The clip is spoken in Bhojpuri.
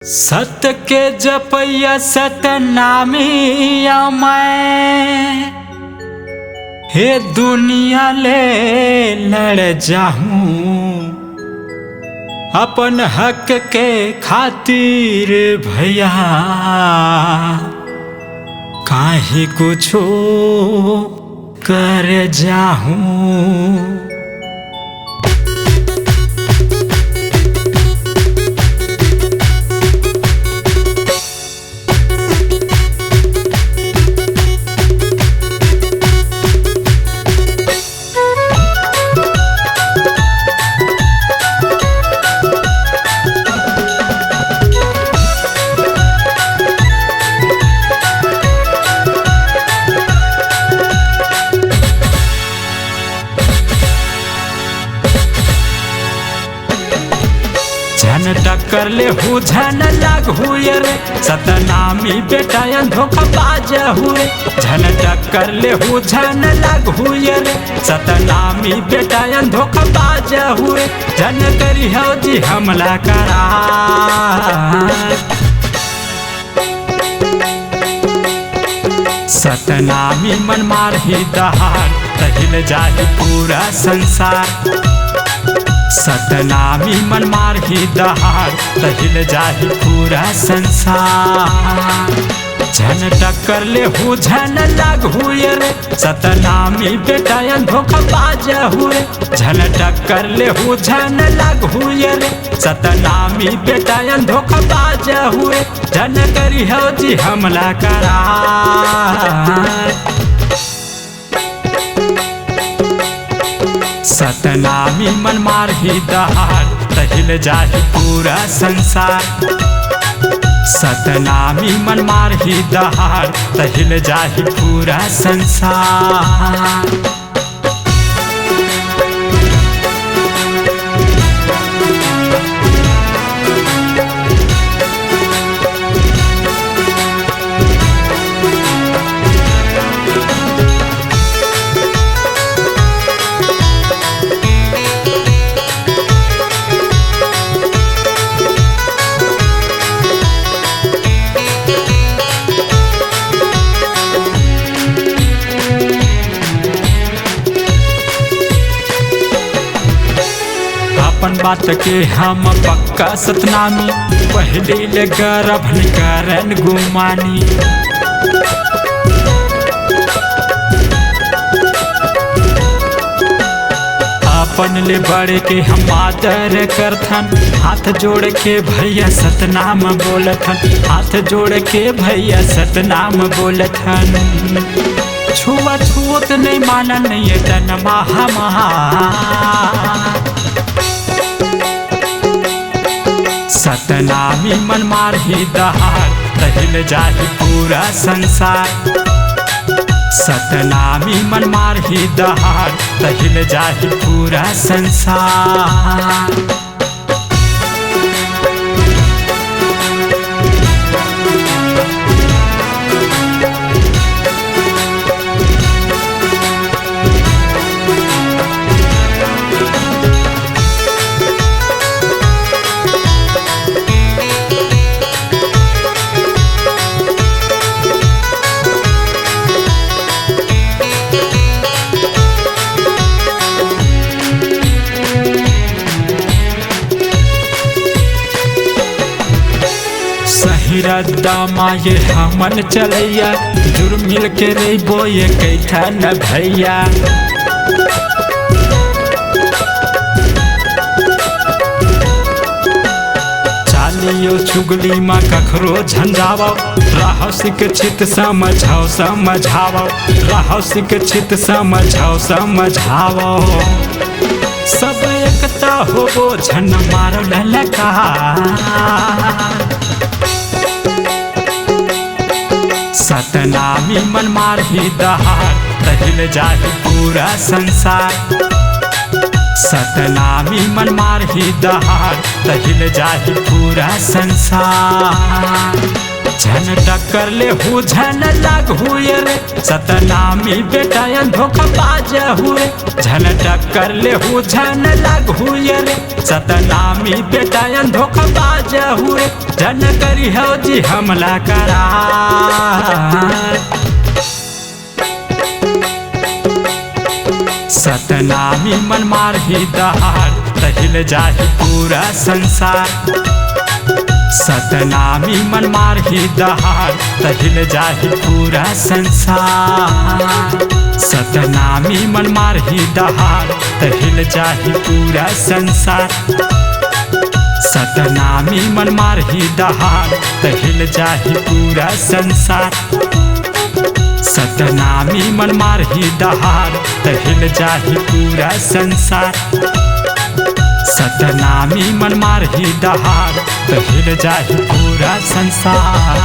सत्य के जपैया सतनामिया मैं हे दुनिया ले लड़ जाऊं अपन हक के खातिर भैया काहे कुछो कर जाऊं। झन टक्कर ले हूँ झन लाग हुए रे सतनामी बेटा धोखाबाज हुए। झन टक्कर ले हूँ झन लाग हुए रे सतनामी बेटा धोखाबाज हुए। झन करी हो जी हमला करा सतनामी मन मार ही दहाड़ तहिल जाहि पूरा संसार। सतनामी मन मार ही दहाड़ तहिल जाहि पूरा संसार। झन टक्कर ले हूँ झन लाग हुए रे सतनामी बेटा धोखाबाज हुए। झन टक्कर ले हूँ झन लाग हुए रे सतनामी बेटा धोखाबाज हुए। झन करी हो जी हमला करा सतनामी मन मार ही दहाड़ तहिल जाहि पूरा संसार। सतनामी मन मार ही दहाड़ तहिल जाहि पूरा संसार। अपन बात के हम पक्का सतनामी पहले ले गर्भ करन गुमानी। अपन ले बड़े के हम आदर करथन हाथ जोड़ के भैया सतनाम बोलथन। हाथ जोड़ के भैया सतनाम बोलथन। छुआ छूत नहीं मानन नहीं तन महा सतनामी मन मार ही दहाड़ तहिल जाहि पूरा संसार। सतनामी मन मार ही दहाड़ तहिल जाहि पूरा संसार। रद्दामा ये हमन चलैया जुर मिल के रे बोए कैठा न भैया। चालियो चुगली माँ कखरो झंझावो राहो सिक चित समझाओ समझावो राहो सिक चित समझाओ समझावो। सब एकता हो झन मारो ललका सतनामी मन मार ही दहाड़ तहिल जाहि पूरा संसार। सतनामी मन मार ही दहाड़ तहिल जाहि पूरा संसार। झन टक्कर ले हु झन लाग हुए रे सतनामी बेटा धोखा बाज हुए झन टक्कर ले हु झन लाग हुए रे सतनामी बेटा धोखा बाज हुए झन करी हो जी हमला करा सतनामी मन मार ही दहाड़ तहिल जाहि पूरा संसार सतनामी मन मार ही दहाड़ तहिल जाहि पूरा संसार सतनामी मन मार ही दहाड़ तहिल जाहि पूरा संसार सतनामी मन मार ही दहाड़ तहिल जाहि पूरा संसार सतनामी मन मार ही दहाड़ तहिल जाहि पूरा संसार सतनामी मन मार ही दहाड़ तहिल जाहि पूरा संसार।